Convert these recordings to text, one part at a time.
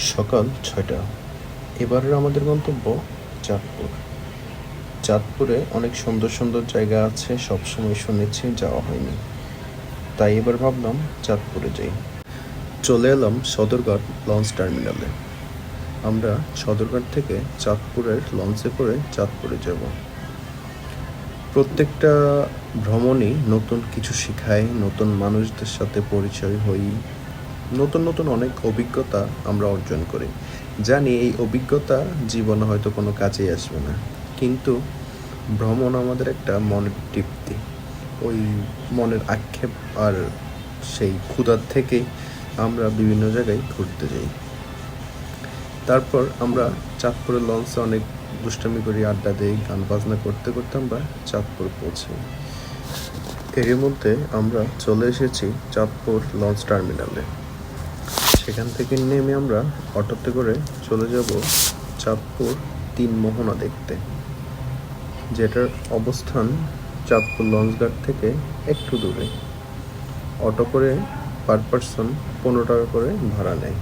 সকাল ৬টা। এবারের আমাদের গন্তব্য চাঁদপুর। চাঁদপুরে অনেক সুন্দর সুন্দর জায়গা আছে, সবসময় শুনেছি, যাওয়া হয়নি। তাই এবার ভাবলাম চাঁদপুরে যাই। চলে এলাম সদরঘাট লঞ্চ টার্মিনালে। আমরা সদরঘাট থেকে চাঁদপুরের লঞ্চে করে চাঁদপুরে যাব। প্রত্যেকটা ভ্রমণই নতুন কিছু শেখায়, নতুন মানুষদের সাথে পরিচয় হই, নতুন নতুন অনেক অভিজ্ঞতা আমরা অর্জন করি। জানি এই অভিজ্ঞতা জীবনে হয়তো কোনো কাজেই আসবে না, কিন্তু ভ্রমণ আমাদের একটা মনের তৃপ্তি। ওই মনের আক্ষেপ আর সেই ক্ষুধার থেকেই আমরা বিভিন্ন জায়গায় ঘুরতে যাই। তারপর আমরা চাঁদপুরের লঞ্চে অনেক দুষ্টামি করি, আড্ডা দিই, গান বাজনা করতে করতে আমরা চাঁদপুর পৌঁছাই। এর মধ্যে আমরা চলে এসেছি চাঁদপুর লঞ্চ টার্মিনালে। সেখান থেকে নেমে আমরা অটোতে করে চলে যাব চাঁদপুর ৩ মোহনা দেখতে, যেটার অবস্থান চাঁদপুর লঞ্চঘাট থেকে একটু দূরে। অটো করে পার পারসন ১৫ টাকা করে ভাড়া নেয়।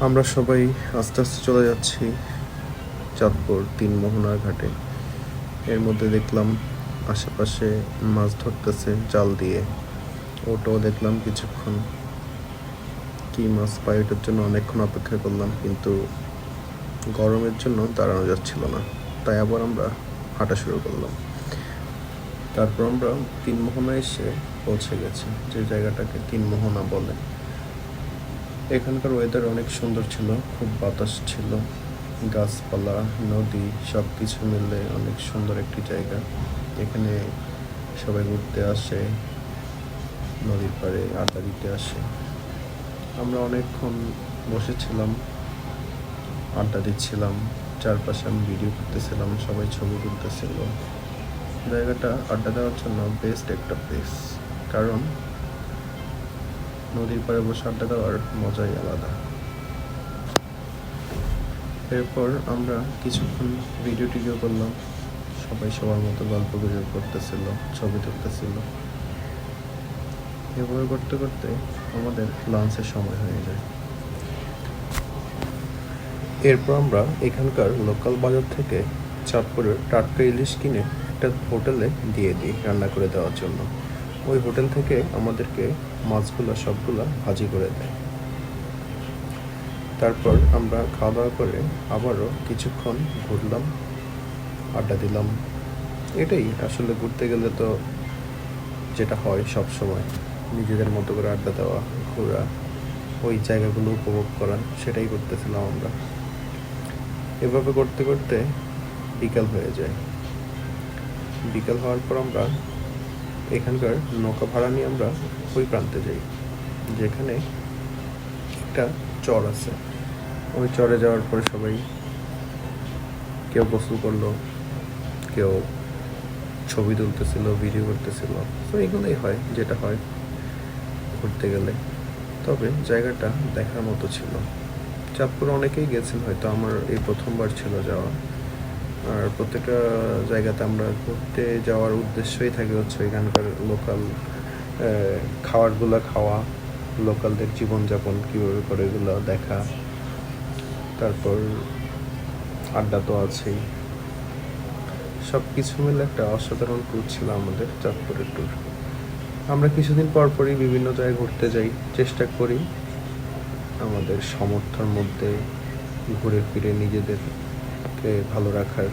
আমরা সবাই আস্তে আস্তে চলে যাচ্ছি চাঁদপুর ৩ মোহনার ঘাটে। এর মধ্যে দেখলাম আশেপাশে মাছ ধরতেছে জাল দিয়ে। ওটাও দেখলাম কিছুক্ষণ, কী মাছ পাই ওটার জন্য অনেকক্ষণ অপেক্ষা করলাম, কিন্তু গরমের জন্য দাঁড়ানো যাচ্ছিল না। তাই আবার আমরা হাঁটা শুরু করলাম। তারপর আমরা ৩ মোহনা এসে পৌঁছে গেছি, যে জায়গাটাকে ৩ মোহনা বলে। এখানকার ওয়েদার অনেক সুন্দর ছিল, খুব বাতাস ছিল, গাছপালা, নদী সব কিছু মিলে অনেক সুন্দর একটি জায়গা। এখানে সবাই ঘুরতে আসে, নদীর পাড়ে আড্ডা দিতে আসে। আমরা অনেকক্ষণ বসেছিলাম, আড্ডা দিচ্ছিলাম, চারপাশে আমি ভিডিও করতেছিলাম, সবাই ছবি তুলতেছিল। জায়গাটা আড্ডা দেওয়ার জন্য বেস্ট একটা প্লেস, কারণ নদীর পাড়ে বসে আড্ডা দেওয়ার মজাই আলাদা। এরপর আমরা কিছুক্ষণ ভিডিও টিডিও করলাম, সবাই সবার মতো গল্প গুজব করতেছিল, ছবি তুলতেছিল। এভাবে করতে করতে আমাদের লাঞ্চের সময় হয়ে যায়। এরপর আমরা এখানকার লোকাল বাজার থেকে চাঁদপুরের টাটকা ইলিশ কিনে একটা হোটেলে দিয়ে দিই রান্না করে দেওয়ার জন্য। ওই হোটেল থেকে আমাদেরকে মাছগুলো সবগুলা ভাজি করে দেয়। তারপর আমরা খাওয়া দাওয়া করে আবারও কিছুক্ষণ ঘুরলাম, আড্ডা দিলাম। এটাই আসলে ঘুরতে গেলে তো যেটা হয় সব সময়, নিজেদের মতো করে আড্ডা দেওয়া, ঘোরা, ওই জায়গাগুলো উপভোগ করা, সেটাই করতেছিলাম আমরা। এভাবে করতে করতে বিকাল হয়ে যায়। বিকাল হওয়ার পর আমরা এখানকার নৌকা ভাড়া নিয়ে আমরা ওই প্রান্তে যাই, যেখানে একটা চর আছে। ওই চরে যাওয়ার পরে সবাই কেউ গোসল করলো, কেউ ছবি তুলতেছিল, ভিডিও করতেছিল। তো এগুলোই হয়, যেটা হয় ঘুরতে গেলে। তবে জায়গাটা দেখার মতো ছিল। চাঁদপুরে অনেকেই গেছেন হয়তো, আমার এই প্রথমবার ছিল যাওয়া। আর প্রত্যেকটা জায়গাতে আমরা ঘুরতে যাওয়ার উদ্দেশ্যই থাকে হচ্ছে এখানকার লোকাল খাবারগুলো খাওয়া, লোকালদের জীবনযাপন কীভাবে করে এগুলো দেখা, তারপর আড্ডা তো আছেই। সব কিছু মিলে একটা অসাধারণ ট্যুর ছিল আমাদের চাঁদপুরের ট্যুর। আমরা কিছুদিন পরপরই বিভিন্ন জায়গায় ঘুরতে যাই, চেষ্টা করি আমাদের সামর্থ্যের মধ্যে ঘুরে ফিরে নিজেদেরকে ভালো রাখার।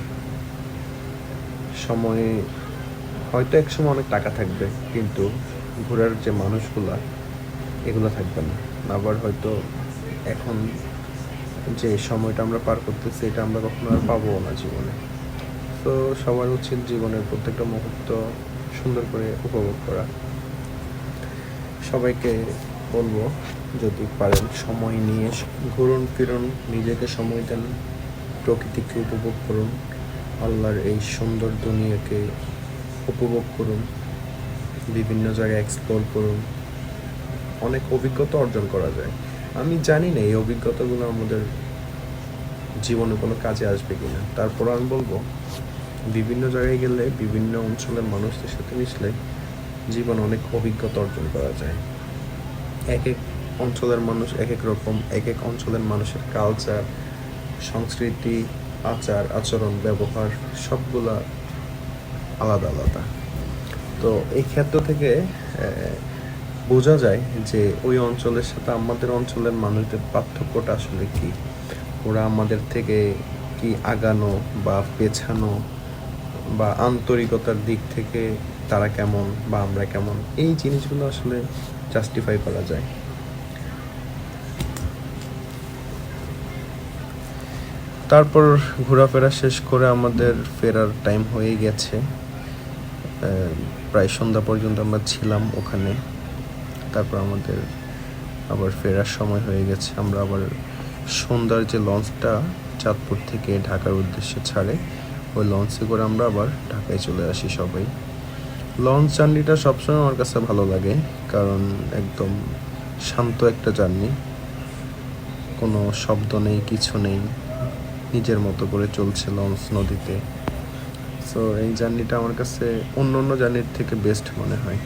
সময়ে হয়তো একসময় অনেক টাকা থাকবে, কিন্তু ঘোরার যে মানুষগুলা এগুলো থাকবে না। আবার হয়তো এখন যে সময়টা আমরা পার করতেছি এটা আমরা কখনো আর পাবো না জীবনে। তো সবার উচিত জীবনের প্রত্যেকটা মুহূর্ত সুন্দর করে উপভোগ করা। সবাইকে বলবো, যদি পারেন সময় নিয়ে ঘুরুন ফিরুন, নিজেকে সময় দেন, প্রকৃতিকে উপভোগ করুন, আল্লাহর এই সুন্দর দুনিয়াকে উপভোগ করুন, বিভিন্ন জায়গায় এক্সপ্লোর করুন। অনেক অভিজ্ঞতা অর্জন করা যায়। আমি জানি না এই অভিজ্ঞতাগুলো আমাদের জীবনে কোনো কাজে আসবে কিনা, তারপর আমি বলবো বিভিন্ন জায়গায় গেলে, বিভিন্ন অঞ্চলের মানুষদের সাথে মিশলে জীবনে অনেক অভিজ্ঞতা অর্জন করা যায়। এক এক অঞ্চলের মানুষ এক এক রকম, এক এক অঞ্চলের মানুষের কালচার, সংস্কৃতি, আচার আচরণ, ব্যবহার সবগুলা আলাদা আলাদা। তো এই ক্ষেত্র থেকে বোঝা যায় যে ওই অঞ্চলের সাথে আমাদের অঞ্চলের মানুষদের পার্থক্যটা আসলে কী। ওরা আমাদের থেকে কি আগানো বা পেছানো বা আন্তরিকতার দিক থেকে তারা কেমন বা আমরা কেমন, এই জিনিসগুলো আসলে জাস্টিফাই করা যায়। তারপর ঘোরাফেরা শেষ করে আমাদের ফেরার টাইম হয়ে গেছে। প্রায় সন্ধ্যা পর্যন্ত আমরা ছিলাম ওখানে। তারপর আমাদের আবার ফেরার সময় হয়ে গেছে। আমরা আবার সন্ধ্যার যে লঞ্চটা চাঁদপুর থেকে ঢাকার উদ্দেশ্যে ছাড়ে, ওই লঞ্চে করে আমরা আবার ঢাকায় চলে আসি সবাই। লঞ্চ জার্নিটা সবসময় আমার কাছে ভালো লাগে, কারণ একদম শান্ত একটা জার্নি, কোনো শব্দ নেই, কিছু নেই, নিজের মতো করে চলছে লঞ্চ নদীতে। সো এই জার্নিটা আমার কাছে অন্য অন্য জার্নির থেকে বেস্ট মনে হয়।